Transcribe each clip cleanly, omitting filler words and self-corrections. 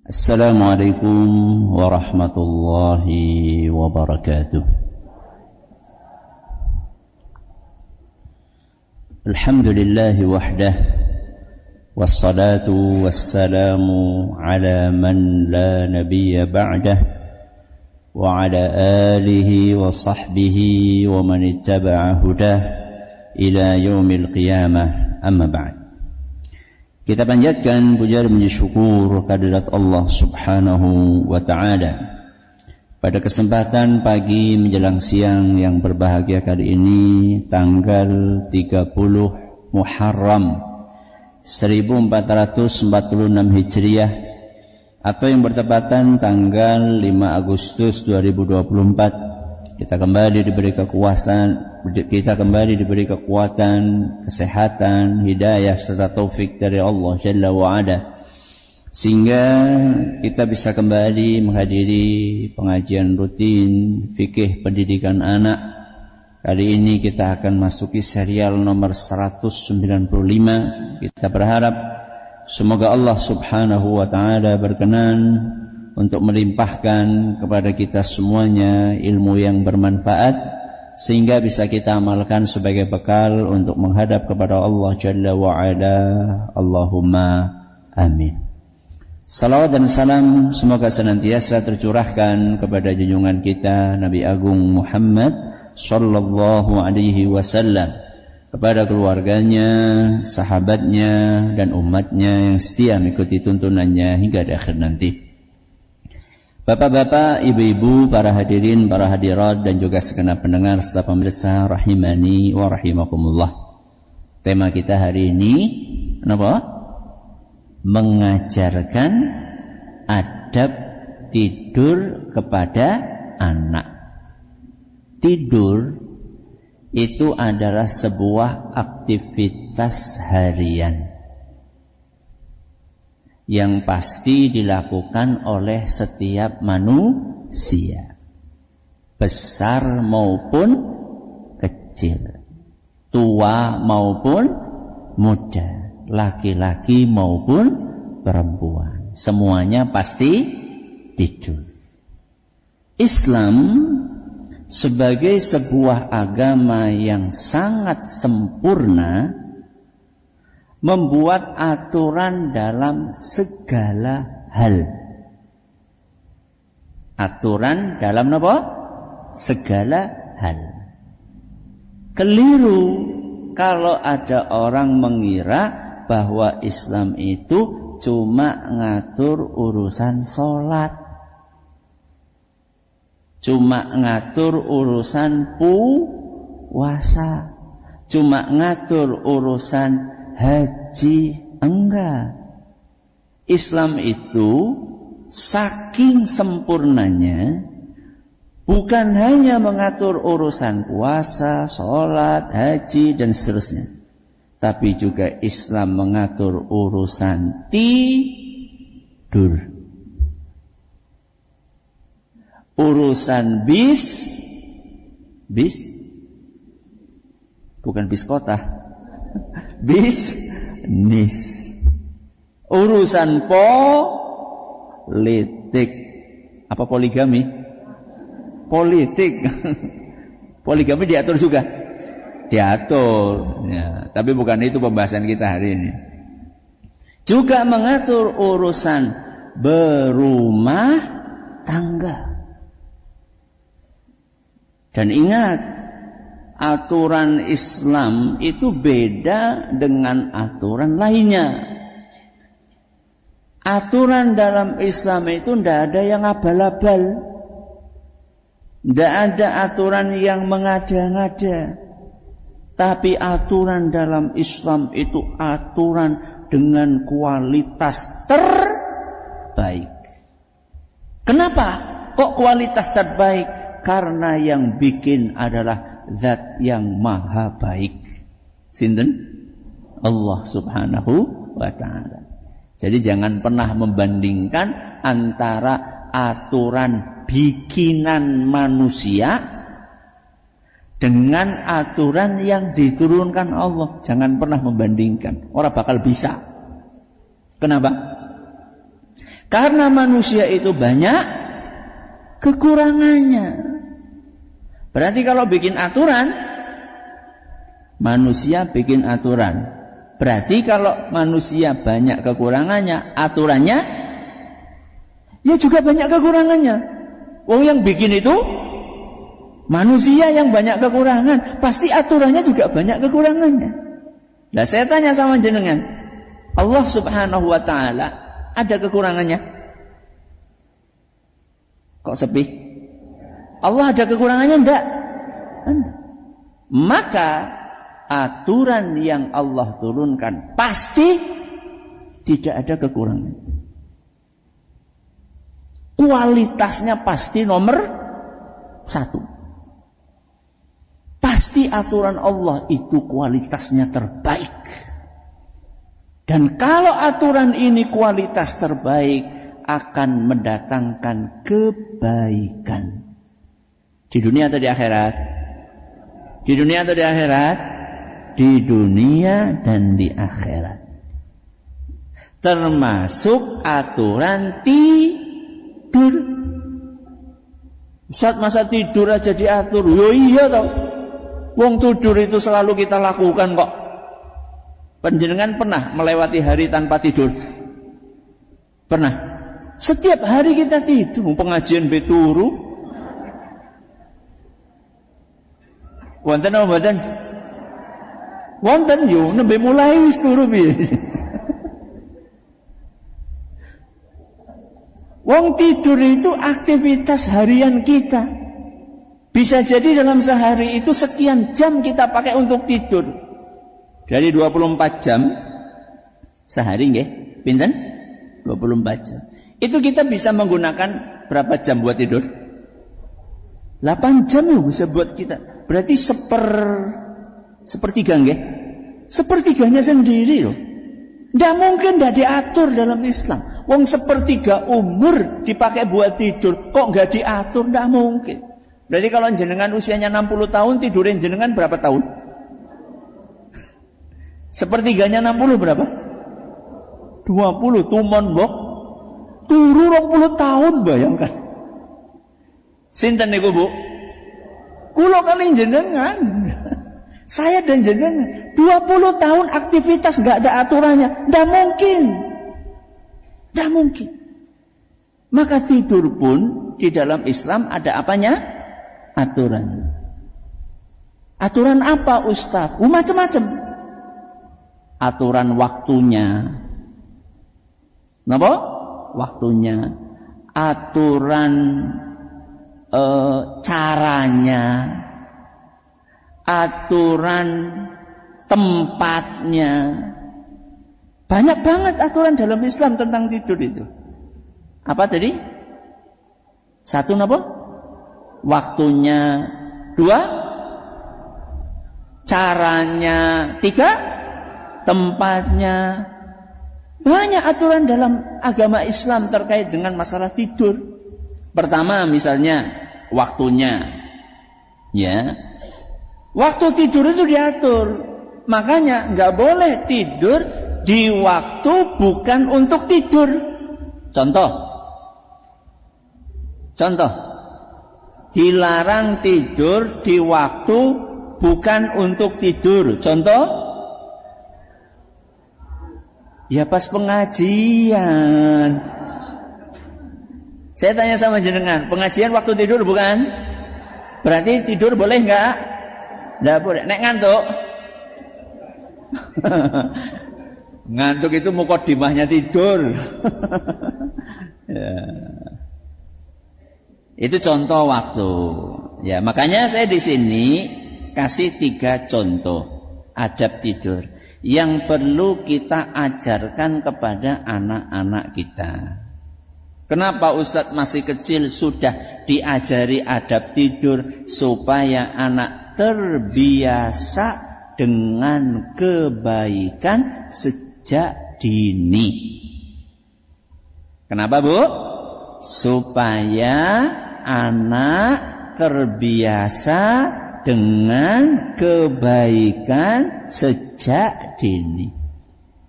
Assalamualaikum warahmatullahi wabarakatuh. Alhamdulillahi wahdah, wassalatu wassalamu ala man la nabiyya ba'dah, wa ala alihi wa sahbihi wa man ittaba'a hudah ila yaumil qiyamah, amma ba'd. Kita panjatkan puja dan puji syukur kehadirat Allah Subhanahu wa ta'ala. Pada kesempatan pagi menjelang siang yang berbahagia kali ini, tanggal 30 Muharram 1446 Hijriah, atau yang bertepatan tanggal 5 Agustus 2024, kita kembali diberi kekuatan, kesehatan, hidayah serta taufik dari Allah Jalla wa Ala, sehingga kita bisa kembali menghadiri pengajian rutin fikih pendidikan anak. Kali ini kita akan masuki serial nomor 195. Kita berharap semoga Allah Subhanahu wa ta'ala berkenan untuk melimpahkan kepada kita semuanya ilmu yang bermanfaat, sehingga bisa kita amalkan sebagai bekal untuk menghadap kepada Allah Jalla wa'ala. Allahumma amin. Salawat dan salam semoga senantiasa tercurahkan kepada junjungan kita Nabi Agung Muhammad sallallahu alaihi wasallam, kepada keluarganya, sahabatnya, dan umatnya yang setia mengikuti tuntunannya hingga di akhir nanti. Bapak-bapak, ibu-ibu, para hadirin, para hadirat, dan juga segenap pendengar serta pemirsa rahimani wa rahimakumullah. Tema kita hari ini apa? Mengajarkan adab tidur kepada anak. Tidur itu adalah sebuah aktivitas harian yang pasti dilakukan oleh setiap manusia, besar maupun kecil, tua maupun muda, laki-laki maupun perempuan, semuanya pasti tidur. Islam sebagai sebuah agama yang sangat sempurna membuat aturan dalam segala hal. Aturan dalam apa? Segala hal. Keliru kalau ada orang mengira bahwa Islam itu cuma ngatur urusan sholat, cuma ngatur urusan puasa, cuma ngatur urusan haji. Enggak. Islam itu saking sempurnanya bukan hanya mengatur urusan puasa, sholat, haji, dan seterusnya, tapi juga Islam mengatur urusan tidur, urusan bis bukan bis kota, bisnis, urusan politik. Apa poligami? Politik. Poligami diatur juga? Diatur ya, tapi bukan itu pembahasan kita hari ini. Juga mengatur urusan berumah tangga. Dan ingat, aturan Islam itu beda dengan aturan lainnya. Aturan dalam Islam itu tidak ada yang abal-abal, tidak ada aturan yang mengada-ngada. Tapi aturan dalam Islam itu aturan dengan kualitas terbaik. Kenapa? Kok kualitas terbaik? Karena yang bikin adalah Zat yang maha baik. Sinten? Allah Subhanahu wa ta'ala. Jadi jangan pernah membandingkan antara aturan bikinan manusia dengan aturan yang diturunkan Allah. Jangan pernah membandingkan. Orang bakal bisa. Kenapa? Karena manusia itu banyak kekurangannya. Berarti kalau bikin aturan, manusia bikin aturan. Berarti kalau manusia banyak kekurangannya, aturannya ya juga banyak kekurangannya. Wong yang bikin itu manusia yang banyak kekurangan, pasti aturannya juga banyak kekurangannya. Nah, saya tanya sama jenengan, Allah Subhanahu wa ta'ala ada kekurangannya? Kok sepi? Allah ada kekurangannya enggak? Maka aturan yang Allah turunkan pasti tidak ada kekurangan. Kualitasnya pasti nomor 1. Pasti aturan Allah itu kualitasnya terbaik. Dan kalau aturan ini kualitas terbaik, akan mendatangkan kebaikan. Di dunia atau di akhirat? Di dunia atau di akhirat? Di dunia dan di akhirat. Termasuk aturan tidur. Ustaz, masa tidur aja diatur? Yo iya toh. Wong tidur itu selalu kita lakukan kok. Panjenengan pernah melewati hari tanpa tidur? Pernah? Setiap hari kita tidur. Pengajian beturu. Wonten apa mboten? Wonten yo nembe mulai wis turu piye. Wong tidur itu aktivitas harian kita. Bisa jadi dalam sehari itu sekian jam kita pakai untuk tidur. Dari 24 jam sehari nggih, pinten? 24 jam. Itu kita bisa menggunakan berapa jam buat tidur? 8 jam ya bisa buat kita. Berarti sepertiga nggih? Sepertiganya sendiri loh. Nggak mungkin nggak diatur dalam Islam. Wong sepertiga umur dipakai buat tidur, kok nggak diatur? Nggak mungkin. Berarti kalau jenengan usianya 60 tahun, tidurin jenengan berapa tahun? Sepertiganya 60 berapa? 20, tumon mbok. Turu 20 tahun, bayangkan. Sinten niku, Bu? Kula kali jenengan. Saya dan jenengan 20 tahun aktivitas enggak ada aturannya. Enggak mungkin. Enggak mungkin. Maka tidur pun di dalam Islam ada apanya? Aturan. Aturan apa, Ustaz? Macam-macam. Aturan waktunya. Napa? Waktunya. Aturan caranya. Aturan tempatnya. Banyak banget aturan dalam Islam tentang tidur itu. Apa tadi? 1 napa? Waktunya. 2, caranya. 3, tempatnya. Banyak aturan dalam agama Islam terkait dengan masalah tidur. Pertama misalnya waktunya. Ya. Waktu tidur itu diatur. Makanya enggak boleh tidur di waktu bukan untuk tidur. Contoh. Dilarang tidur di waktu bukan untuk tidur. Contoh? Ya pas pengajian. Saya tanya sama jenengan, pengajian waktu tidur bukan? Berarti tidur boleh enggak? Enggak boleh. Nek ngantuk. Ngantuk itu mukodimahnya tidur. Ya. Itu contoh waktu. Ya, makanya saya di sini kasih 3 contoh adab tidur yang perlu kita ajarkan kepada anak-anak kita. Kenapa Ustadz masih kecil sudah diajari adab tidur supaya anak terbiasa dengan kebaikan sejak dini. Kenapa, Bu? Supaya anak terbiasa dengan kebaikan sejak dini.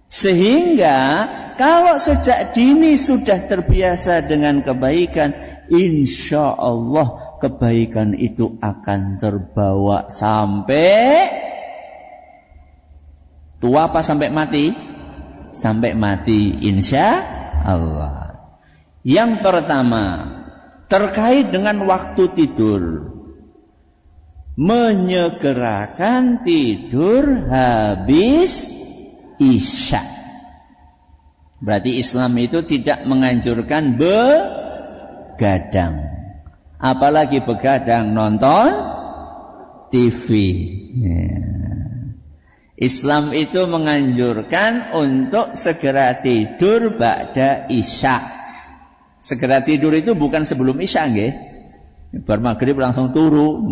Sehingga kalau sejak dini sudah terbiasa dengan kebaikan, insya Allah kebaikan itu akan terbawa sampai tua apa sampai mati? Sampai mati insya Allah. Yang pertama, terkait dengan waktu tidur, menyegerakan tidur habis isya. Berarti Islam itu tidak menganjurkan begadang. Apalagi begadang nonton TV. Ya. Islam itu menganjurkan untuk segera tidur ba'da isya. Segera tidur itu bukan sebelum isya nggih. Bar maghrib langsung turu.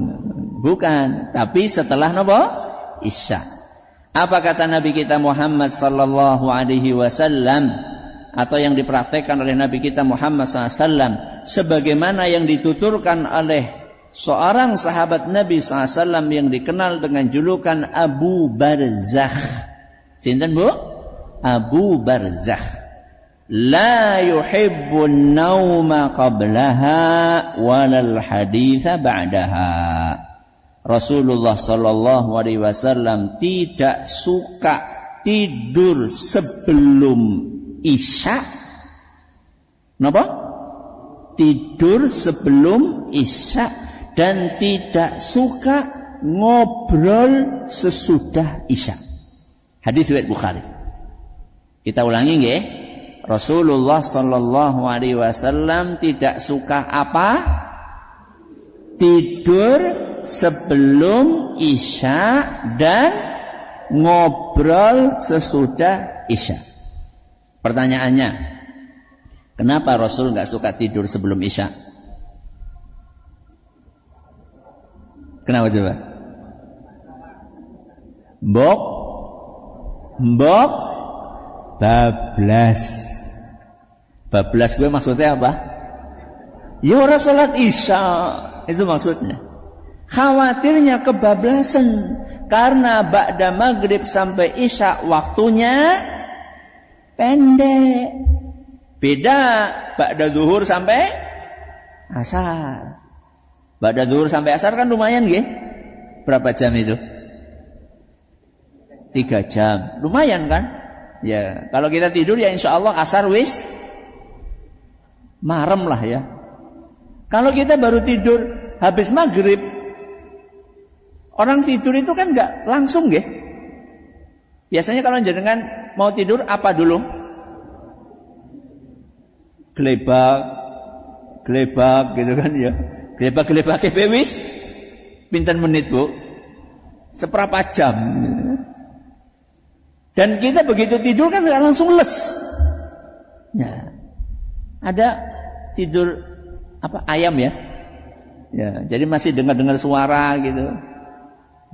Bukan, tapi setelah napa? Isya. Apa kata Nabi kita Muhammad sallallahu alaihi wasallam, atau yang dipraktekkan oleh Nabi kita Muhammad sallallahu alaihi wasallam sebagaimana yang dituturkan oleh seorang sahabat Nabi sallallahu alaihi wasallam yang dikenal dengan julukan Abu Barzakh. Sinten Bu? Abu Barzakh. La yuhibbun nauma qablaha walal haditha ba'daha. Rasulullah sallallahu alaihi wasallam tidak suka tidur sebelum isya. Napa? Tidur sebelum isya, dan tidak suka ngobrol sesudah isya. Hadis riwayat Bukhari. Kita ulangi nggih. Rasulullah sallallahu alaihi wasallam tidak suka apa? Tidur sebelum isya dan ngobrol sesudah isya. Pertanyaannya, kenapa Rasul nggak suka tidur sebelum isya? Kenapa coba? Mbok bablas. Bablas gue maksudnya apa? Ya ora salat isya. Itu maksudnya. Khawatirnya kebablasan karena ba'da maghrib sampai isya waktunya pendek. Beda ba'da zuhur sampai asar. Ba'da zuhur sampai asar kan lumayan nggih? Berapa jam itu? 3 jam. Lumayan kan? Ya, kalau kita tidur ya insya Allah asar wis marem lah ya. Kalau kita baru tidur habis maghrib, orang tidur itu kan nggak langsung nggih. Biasanya kalau jenengan mau tidur apa dulu? Gelebak gitu kan ya. Gelebak wis pinten menit Bu? Seperempat jam. Dan kita begitu tidur kan nggak langsung les. Ya. Ada tidur apa ayam ya? Ya, jadi masih dengar-dengar suara gitu.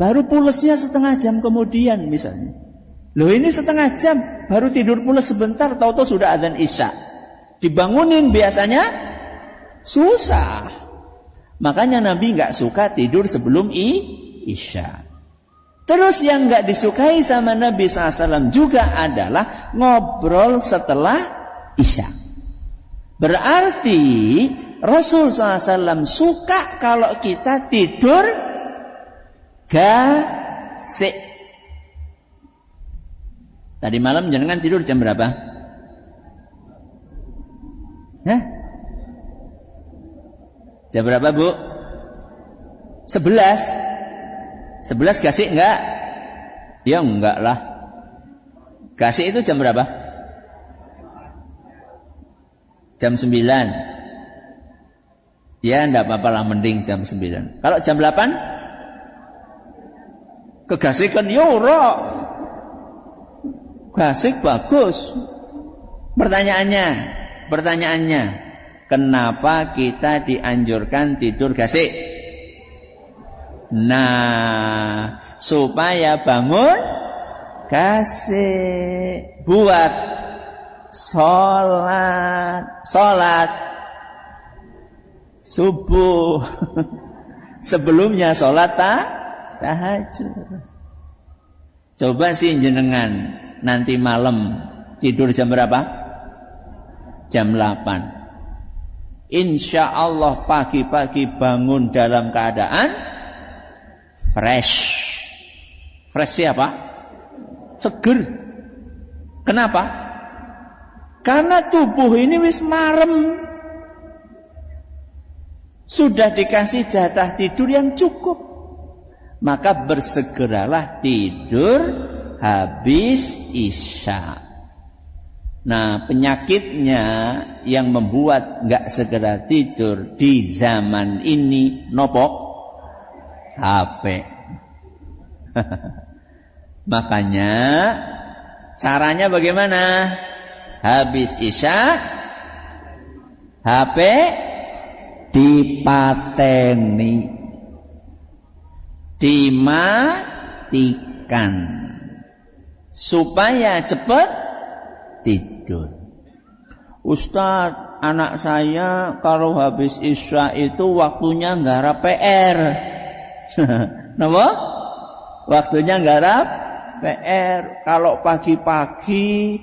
Baru pulesnya setengah jam kemudian misalnya. Loh ini setengah jam, baru tidur pules sebentar, tahu-tahu sudah adzan isya. Dibangunin biasanya susah. Makanya Nabi nggak suka tidur sebelum isya. Terus yang nggak disukai sama Nabi SAW juga adalah ngobrol setelah isya. Berarti Rasul SAW suka kalau kita tidur gasik. Tadi malam jangan tidur jam berapa? Hah? Jam berapa Bu? 11 gasik enggak? Ya enggak lah. Gasik itu jam berapa? Jam 9. Ya enggak apa-apa lah, mending jam 9. Kalau jam 8? Kegasikan ya ora. Gasik bagus. Pertanyaannya, kenapa kita dianjurkan tidur gasik? Nah, supaya bangun gasik buat sholat subuh. Sebelumnya sholat tahajud. Coba sih jenengan nanti malam tidur jam berapa? Jam 8. Insya Allah pagi-pagi bangun dalam keadaan fresh. Fresh siapa? Seger. Kenapa? Karena tubuh ini wis marem. Sudah dikasih jatah tidur yang cukup. Maka bersegeralah tidur habis isya. Nah, penyakitnya yang membuat nggak segera tidur di zaman ini nopo? HP. Makanya caranya bagaimana? Habis isya HP dipateni, dimatikan supaya cepat tidur. Ustadz, anak saya kalau habis isya itu waktunya nggarap PR. Napa? Waktunya nggarap PR. Kalau pagi-pagi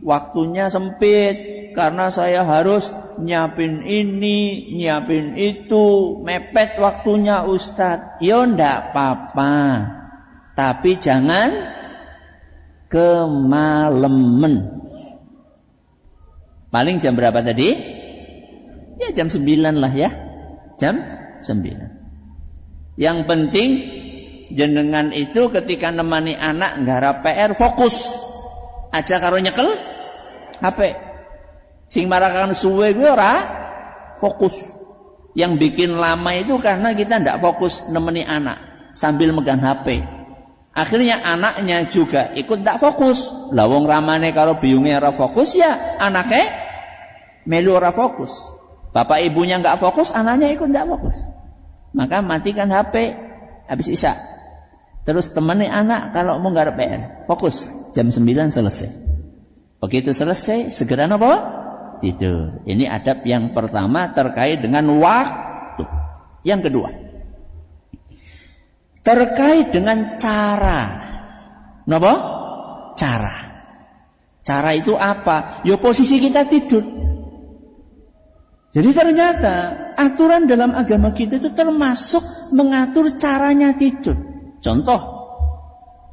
waktunya sempit karena saya harus nyiapin ini, nyiapin itu, mepet waktunya Ustadz. Ya ndak apa-apa. Tapi jangan kemaleman. Paling jam berapa tadi? Ya jam 9 lah ya. Jam 9. Yang penting jenengan itu ketika nemani anak nggarap PR fokus. Aja karo nyekel HP. Sing marakan suwe kuwi ora fokus. Yang bikin lama itu karena kita ndak fokus nemeni anak sambil megang HP. Akhirnya anaknya juga ikut ndak fokus. Lah wong ramane karo biyunge ora fokus ya anaknya melu ora fokus. Bapak ibunya nggak fokus, anaknya ikut nggak fokus. Maka matikan HP habis isya. Terus temani anak kalau mau nggarap PR, fokus. Jam 9 selesai. Begitu selesai, segera apa? Tidur. Ini adab yang pertama terkait dengan waktu. Yang kedua, terkait dengan cara. Napa? Cara. Cara itu apa? Ya posisi kita tidur. Jadi ternyata aturan dalam agama kita itu termasuk mengatur caranya tidur. Contoh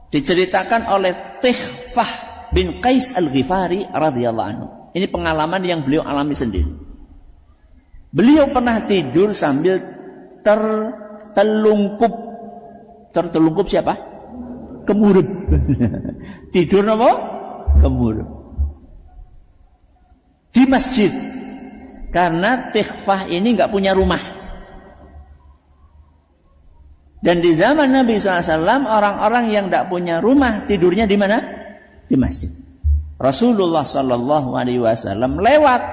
diceritakan oleh Tikhfah bin Qais Al-Ghifari radhiyallahu anhu. Ini pengalaman yang beliau alami sendiri. Beliau pernah tidur sambil tertelungkup. Tertelungkup siapa? Kemurup. Tidur apa? Kemurup. Di masjid. Karena Tikhfah ini nggak punya rumah. Dan di zaman Nabi SAW orang-orang yang nggak punya rumah tidurnya di mana? Di masjid. Rasulullah SAW lewat.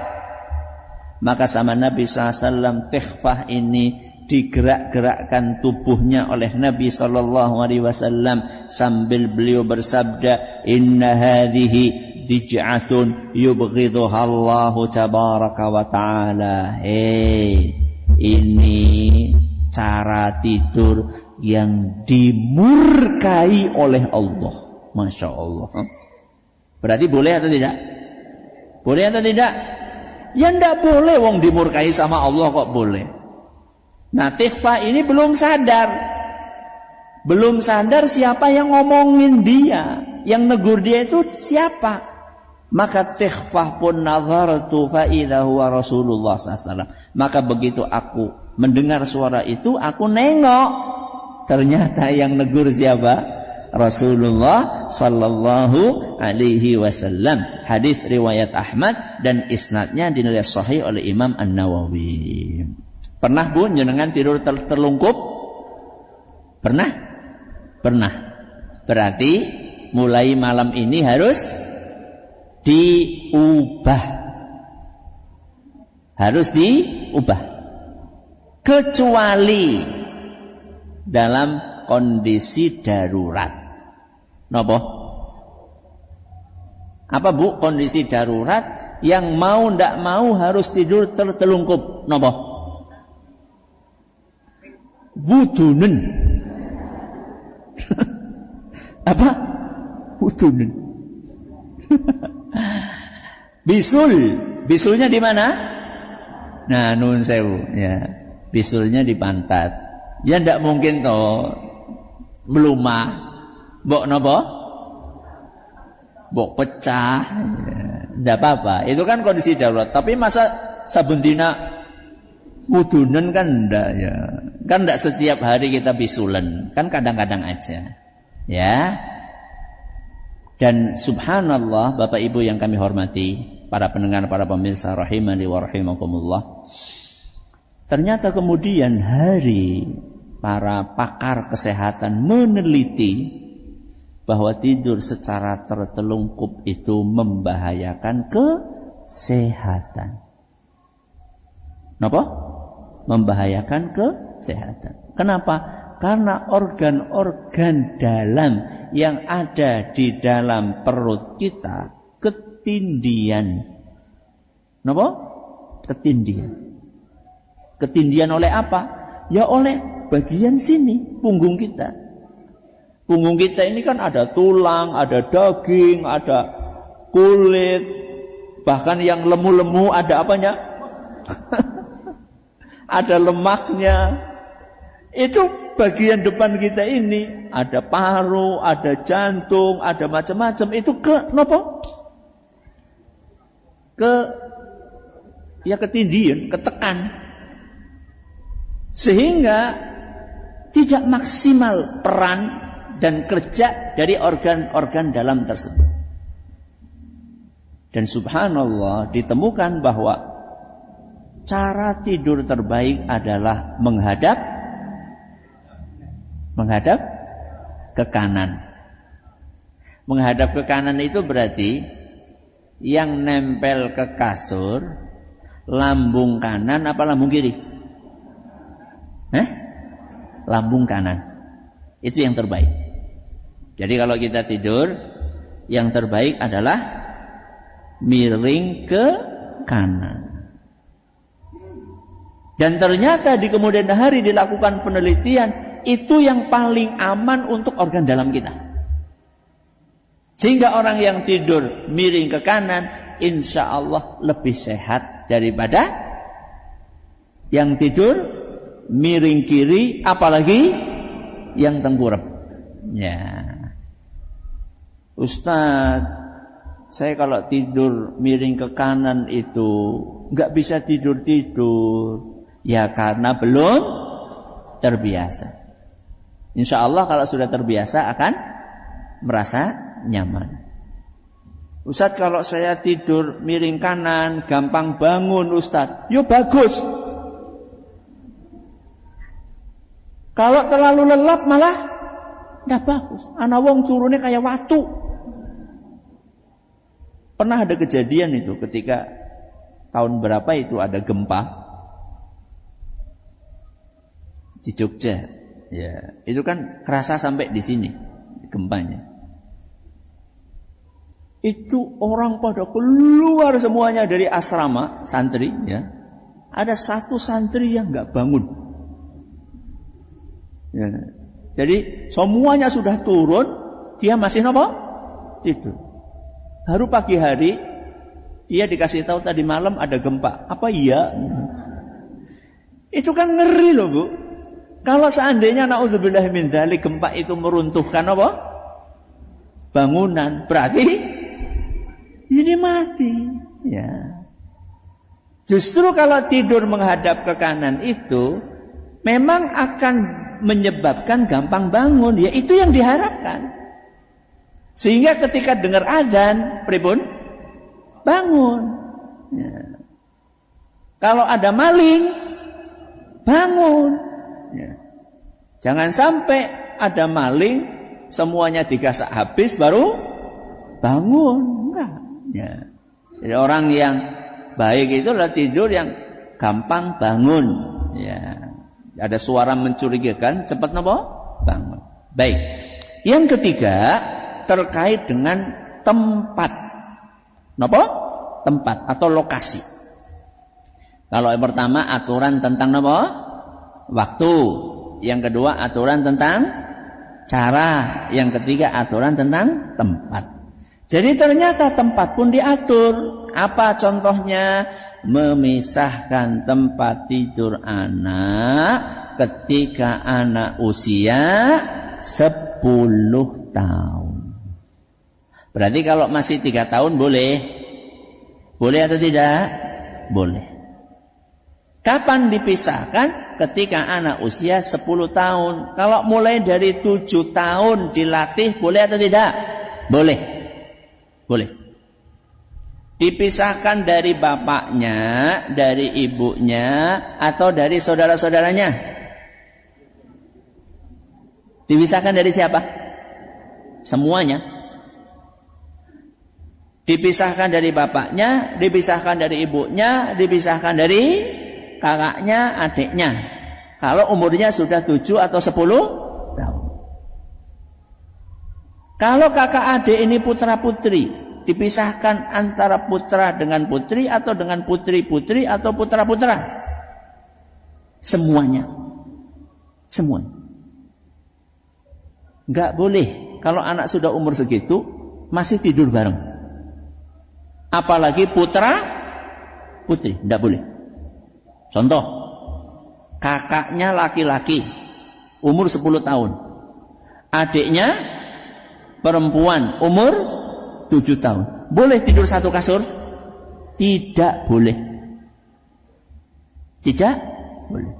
Maka sama Nabi SAW Tikhfah ini digerak-gerakkan tubuhnya oleh Nabi SAW sambil beliau bersabda, Inna hadhihi dij'atun yubghidhuha Allah tabaraka wa ta'ala. Ini cara tidur yang dimurkai oleh Allah. Masya Allah. Berarti boleh atau tidak? Boleh atau tidak? Ya tidak boleh, wong dimurkai sama Allah kok boleh. Nah, Tikhfah ini belum sadar. Belum sadar siapa yang ngomongin dia. Yang negur dia itu siapa. Maka Tikhfah pun nazartu fa idza huwa Rasulullah SAW. Maka begitu aku mendengar suara itu, aku nengok. Ternyata yang negur siapa? Rasulullah sallallahu alaihi wasallam. Hadis riwayat Ahmad dan isnadnya dinilai sahih oleh Imam An-Nawawi. Pernah Bu jenengan tidur terlungkup? Pernah? Pernah. Berarti mulai malam ini harus diubah. Harus diubah. Kecuali dalam kondisi darurat. Napa? Apa Bu kondisi darurat yang mau ndak mau harus tidur tertelungkup? Napa? Wudunen. Apa? Wudunen. Bisulnya di mana? Nah, nun sewu, ya. Bisulnya di pantat. Ya ndak mungkin toh melumah. Mbok napa? Mbok pecah. Ya, ndak apa-apa. Itu kan kondisi darurat. Tapi masa sabun dina wudunen kan ndak ya. Kan ndak setiap hari kita bisulen. Kan kadang-kadang aja. Ya. Dan subhanallah, Bapak Ibu yang kami hormati, para pendengar, para pemirsa rahimani wa rahimakumullah. Ternyata kemudian hari para pakar kesehatan meneliti bahwa tidur secara tertelungkup itu membahayakan kesehatan. Kenapa? Membahayakan kesehatan. Kenapa? Karena organ-organ dalam yang ada di dalam perut kita ketindian. Kenapa? Ketindian. Ketindian oleh apa? Ya oleh bagian sini, punggung kita. Punggung kita ini kan ada tulang, ada daging, ada kulit, bahkan yang lemu-lemu ada apanya? Ada lemaknya. Itu bagian depan kita ini, ada paru, ada jantung, ada macam-macam. Itu kenapa? Ketindian, ketekan. Sehingga tidak maksimal peran dan kerja dari organ-organ dalam tersebut. Dan subhanallah ditemukan bahwa cara tidur terbaik adalah menghadap ke kanan. Menghadap ke kanan itu berarti yang nempel ke kasur lambung kanan apa lambung kiri? Lambung kanan. Itu yang terbaik. Jadi kalau kita tidur, yang terbaik adalah miring ke kanan. Dan ternyata di kemudian hari dilakukan penelitian, itu yang paling aman untuk organ dalam kita. Sehingga orang yang tidur miring ke kanan, insya Allah lebih sehat daripada yang tidur miring kiri, apalagi yang tengkurap. Ya, Ustaz, saya kalau tidur miring ke kanan itu nggak bisa tidur. Ya karena belum terbiasa. Insya Allah kalau sudah terbiasa akan merasa nyaman. Ustaz, kalau saya tidur miring kanan gampang bangun Ustaz. Yo bagus. Kalau terlalu lelap malah nggak bagus. Anak wong turunnya kayak watu. Pernah ada kejadian itu ketika tahun berapa itu ada gempa di Jogja. Ya, itu kan kerasa sampai di sini gempanya. Itu orang pada keluar semuanya dari asrama santri. Ya, ada satu santri yang nggak bangun. Ya, jadi semuanya sudah turun, dia masih tidur. Baru pagi hari dia dikasih tahu tadi malam ada gempa. Apa iya? Itu kan ngeri loh Bu. Kalau seandainya naudzubillah min dzalik gempa itu meruntuhkan apa? Bangunan, berarti ini mati. Ya. Justru kalau tidur menghadap ke kanan itu memang akan menyebabkan gampang bangun. Ya itu yang diharapkan. Sehingga ketika dengar azan, pripun? Bangun. Ya. Kalau ada maling, bangun. Ya. Jangan sampai ada maling, semuanya digasak habis baru bangun. Enggak. Ya. Jadi orang yang baik itu adalah tidur yang gampang bangun. Ya. Ada suara mencurigakan, cepat bangun. Baik. Yang ketiga terkait dengan tempat. Tempat atau lokasi. Kalau yang pertama aturan tentang waktu. Yang kedua aturan tentang cara. Yang ketiga aturan tentang tempat. Jadi ternyata tempat pun diatur. Apa contohnya? Memisahkan tempat tidur anak ketika anak usia 10 tahun. Berarti kalau masih 3 tahun boleh? Boleh atau tidak? Boleh. Kapan dipisahkan? Ketika anak usia 10 tahun. Kalau mulai dari 7 tahun dilatih, boleh atau tidak? Boleh. Boleh. Dipisahkan dari bapaknya, dari ibunya, atau dari saudara-saudaranya? Dipisahkan dari siapa? Semuanya. Dipisahkan dari bapaknya, dipisahkan dari ibunya, dipisahkan dari kakaknya, adiknya. Kalau umurnya sudah 7 atau 10 tahun. Kalau kakak adik ini putra-putri, dipisahkan antara putra dengan putri atau dengan putri-putri atau putra-putra. Semuanya. Semuanya. Enggak boleh kalau anak sudah umur segitu masih tidur bareng. Apalagi putra-putri, enggak boleh. Contoh, kakaknya laki-laki, umur 10 tahun. Adiknya perempuan, umur 7 tahun. Boleh tidur satu kasur? Tidak boleh. Tidak boleh.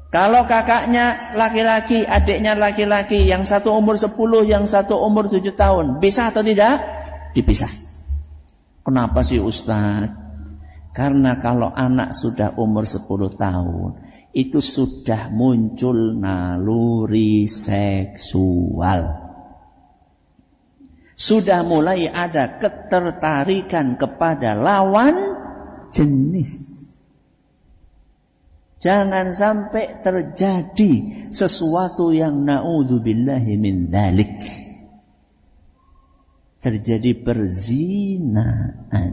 Kalau kakaknya laki-laki, adiknya laki-laki, yang satu umur 10, yang satu umur 7 tahun, bisa atau tidak? Dipisah. Kenapa sih Ustaz? Karena kalau anak sudah umur 10 tahun, itu sudah muncul naluri seksual. Sudah mulai ada ketertarikan kepada lawan jenis. Jangan sampai terjadi sesuatu yang na'udzubillahi min dzalik. Terjadi perzinaan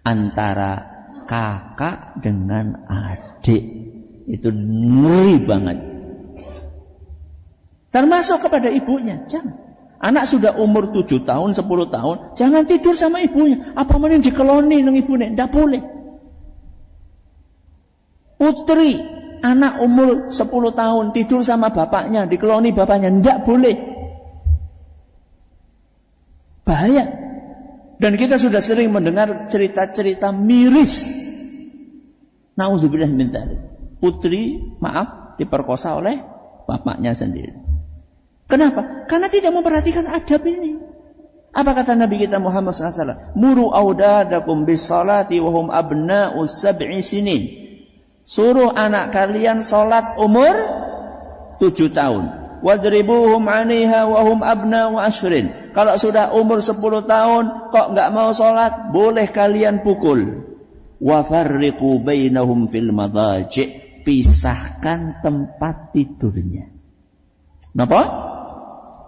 antara kakak dengan adik. Itu ngeri banget. Termasuk kepada ibunya. Jangan. Anak sudah umur 7 tahun, 10 tahun, jangan tidur sama ibunya. Apa mending dikeloni nang ibune? Ndak boleh. Putri, anak umur 10 tahun tidur sama bapaknya, dikeloni bapaknya, ndak boleh. Bahaya. Dan kita sudah sering mendengar cerita-cerita miris. Nauzubillah min dzalik. Putri, maaf, diperkosa oleh bapaknya sendiri. Kenapa? Karena tidak memperhatikan adab ini. Apa kata Nabi kita Muhammad SAW? Muru audadakum bis salati wahum abna'u 7 sinin. Suruh anak kalian salat umur 7 tahun. Wadribuhum 'alaiha wahum abna'u 10. Kalau sudah umur 10 tahun kok enggak mau salat, boleh kalian pukul. Wa farriqu bainahum fil madaji'. Pisahkan tempat tidurnya. Napa?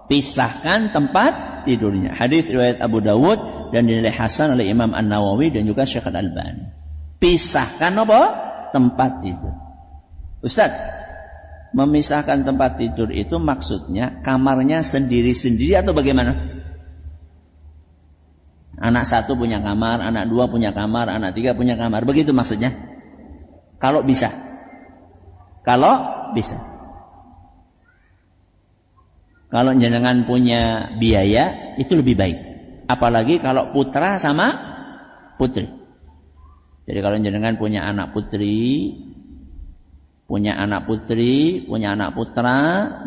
Pisahkan tempat tidurnya. Hadis riwayat Abu Dawud dan dinilai hasan oleh Imam An-Nawawi dan juga Syekh Al-Albani. Pisahkan apa? Tempat tidur. Ustaz, memisahkan tempat tidur itu maksudnya kamarnya sendiri-sendiri atau bagaimana? Anak 1 punya kamar, anak 2 punya kamar, anak 3 punya kamar. Begitu maksudnya? Kalau bisa. Kalau bisa. Kalau jenengan punya biaya, itu lebih baik. Apalagi kalau putra sama putri. Jadi kalau jenengan punya anak putri, punya anak putra,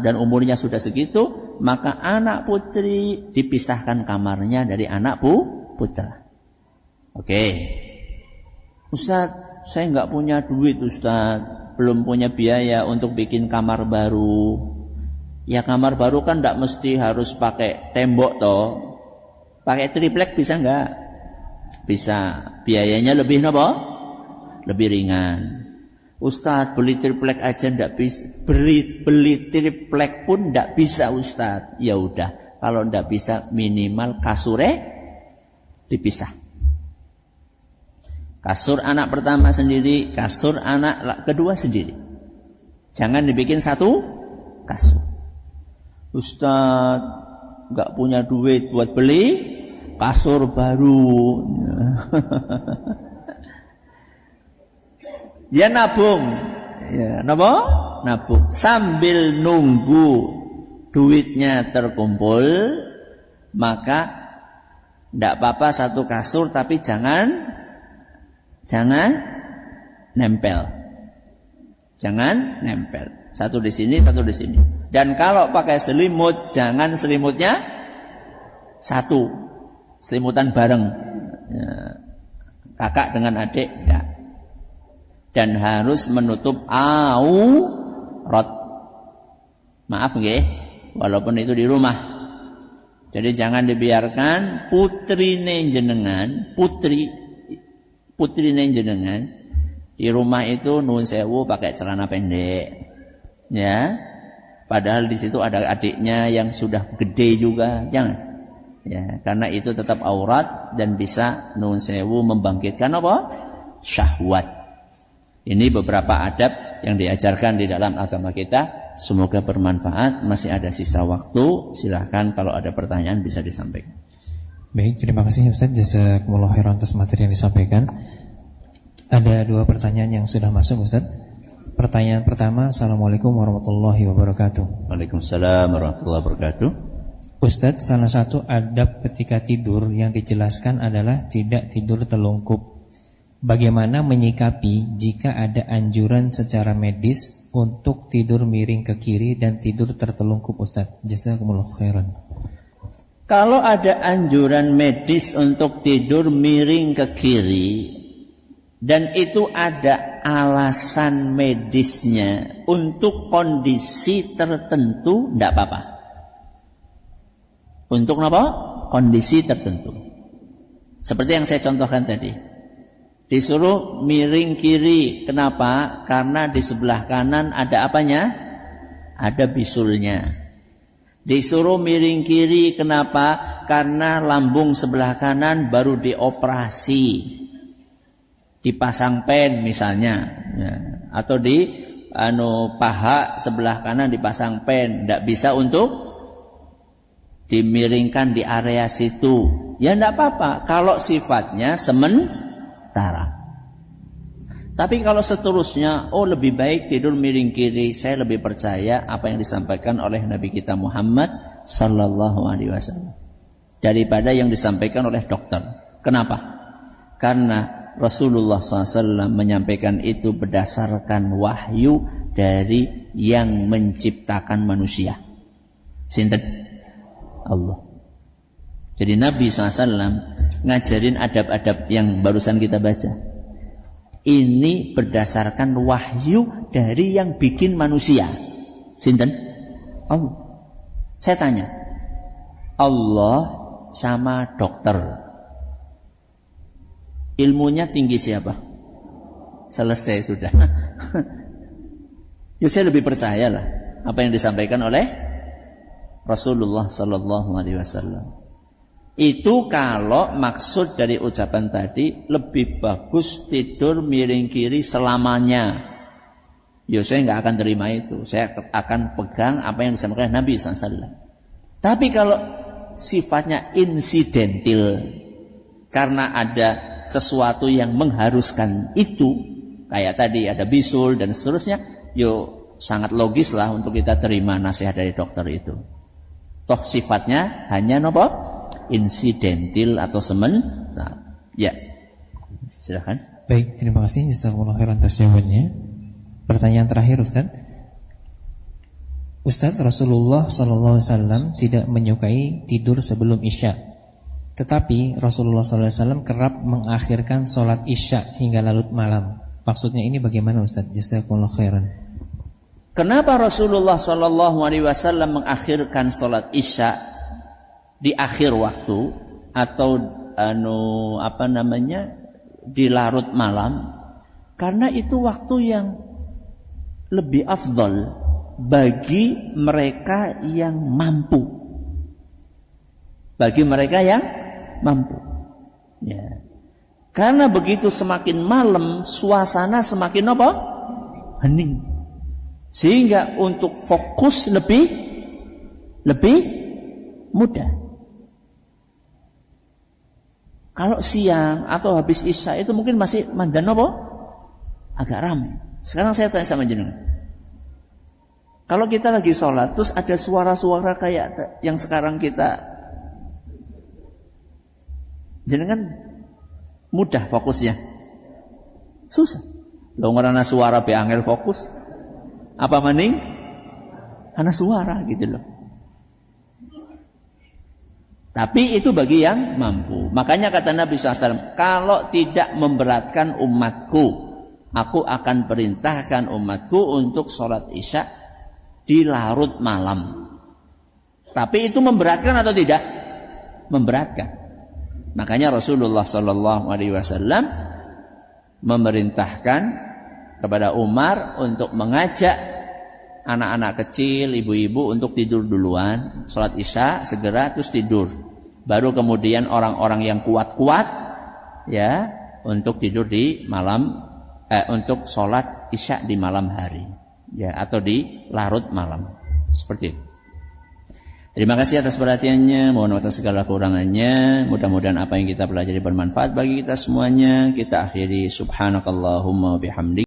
dan umurnya sudah segitu, maka anak putri dipisahkan kamarnya dari anak putra. Oke. Ustaz, saya nggak punya duit Ustaz. Belum punya biaya untuk bikin kamar baru. Ya kamar baru kan tidak mesti harus pakai tembok toh. Pakai triplek bisa enggak? Bisa. Biayanya lebih apa? Lebih ringan. Ustaz, beli triplek aja enggak bisa. Beli triplek pun enggak bisa Ustaz. Ya udah, kalau enggak bisa minimal kasure dipisah. Kasur anak pertama sendiri, kasur anak kedua sendiri. Jangan dibikin satu kasur. Ustaz, nggak punya duit buat beli kasur baru. Ya nabung. Ya, nabung. Sambil nunggu duitnya terkumpul, maka tidak apa-apa satu kasur, tapi jangan nempel. Jangan nempel. Satu di sini, satu di sini. Dan kalau pakai selimut, jangan selimutnya satu. Selimutan bareng. Ya, kakak dengan adik, ya. Dan harus menutup aurat. Maaf nggih, walaupun itu di rumah. Jadi jangan dibiarkan putrine jenengan di rumah itu nuwun sewu pakai celana pendek. Ya. Padahal di situ ada adiknya yang sudah gede juga, jangan. Ya, karena itu tetap aurat dan bisa nuwun sewu membangkitkan apa? Syahwat. Ini beberapa adab yang diajarkan di dalam agama kita. Semoga bermanfaat. Masih ada sisa waktu. Silahkan kalau ada pertanyaan bisa disampaikan. Baik, terima kasih Ustaz. Jazakumullah khairan atas materi yang disampaikan. Ada 2 pertanyaan yang sudah masuk Ustaz. Pertanyaan pertama, Assalamualaikum warahmatullahi wabarakatuh. Waalaikumsalam warahmatullahi wabarakatuh. Ustaz, salah satu adab ketika tidur yang dijelaskan adalah tidak tidur telungkup. Bagaimana menyikapi jika ada anjuran secara medis untuk tidur miring ke kiri dan tidur tertelungkup Ustaz? Jazakumullah khairan. Kalau ada anjuran medis untuk tidur miring ke kiri dan itu ada alasan medisnya untuk kondisi tertentu, tidak apa-apa. Untuk apa? Kondisi tertentu. Seperti yang saya contohkan tadi. Disuruh miring kiri. Kenapa? Karena di sebelah kanan ada apanya? Ada bisulnya. Disuruh miring kiri. Kenapa? Karena lambung sebelah kanan baru dioperasi. Dipasang pen misalnya. Ya. Atau di paha sebelah kanan dipasang pen. Tidak bisa untuk dimiringkan di area situ. Ya tidak apa-apa. Kalau sifatnya sementara. Tapi kalau seterusnya, lebih baik tidur miring kiri, saya lebih percaya apa yang disampaikan oleh Nabi kita Muhammad sallallahu alaihi wasallam daripada yang disampaikan oleh dokter. Kenapa? Karena Rasulullah SAW menyampaikan itu berdasarkan wahyu dari yang menciptakan manusia. Sinten? Allah. Jadi Nabi SAW ngajarin adab-adab yang barusan kita baca. Ini berdasarkan wahyu dari yang bikin manusia. Sinten? Allah. Saya tanya, Allah sama dokter, ilmunya tinggi siapa? Selesai sudah. Ya saya lebih percayalah apa yang disampaikan oleh Rasulullah Sallallahu Alaihi Wasallam. Itu kalau maksud dari ucapan tadi lebih bagus tidur miring kiri selamanya. Ya saya nggak akan terima itu. Saya akan pegang apa yang disampaikan Nabi SAW. Tapi kalau sifatnya insidentil, karena ada sesuatu yang mengharuskan itu, kayak tadi ada bisul dan seterusnya, yo sangat logis lah untuk kita terima nasihat dari dokter itu. Toh sifatnya hanya nopo? Insidentil atau sementara. Ya. Silakan. Baik, terima kasih jazakumullah khairan atas jawabannya. Pertanyaan terakhir Ustaz. Ustaz, Rasulullah SAW tidak menyukai tidur sebelum Isya. Tetapi Rasulullah SAW kerap mengakhirkan sholat Isya hingga larut malam. Maksudnya ini bagaimana Ustaz? Jazakumullah khairan. Kenapa Rasulullah SAW mengakhirkan sholat Isya di akhir waktu atau di larut malam? Karena itu waktu yang lebih afdal bagi mereka yang mampu. Bagi mereka yang mampu. Ya. Karena begitu semakin malam suasana semakin apa? Hening. Sehingga untuk fokus lebih mudah. Kalau siang atau habis isya itu mungkin masih mandan apa? Agak ramai. Sekarang saya tanya sama jenengan. Kalau kita lagi sholat, terus ada suara-suara kayak yang sekarang kita, jenengan mudah fokusnya? Susah. Lo ngerana suara be angel fokus. Apa mending? Karena suara gitu loh. Tapi itu bagi yang mampu. Makanya kata Nabi SAW, kalau tidak memberatkan umatku, aku akan perintahkan umatku untuk sholat isya di larut malam. Tapi itu memberatkan atau tidak? Memberatkan. Makanya Rasulullah SAW memerintahkan kepada Umar untuk mengajak anak-anak kecil, ibu-ibu untuk tidur duluan, sholat isya segera terus tidur. Baru kemudian orang-orang yang kuat-kuat ya untuk tidur di malam, untuk sholat isya di malam hari, ya, atau di larut malam. Seperti itu. Terima kasih atas perhatiannya, mohon maaf atas segala kurangannya. Mudah-mudahan apa yang kita pelajari bermanfaat bagi kita semuanya. Kita akhiri subhanakallahumma bihamdik.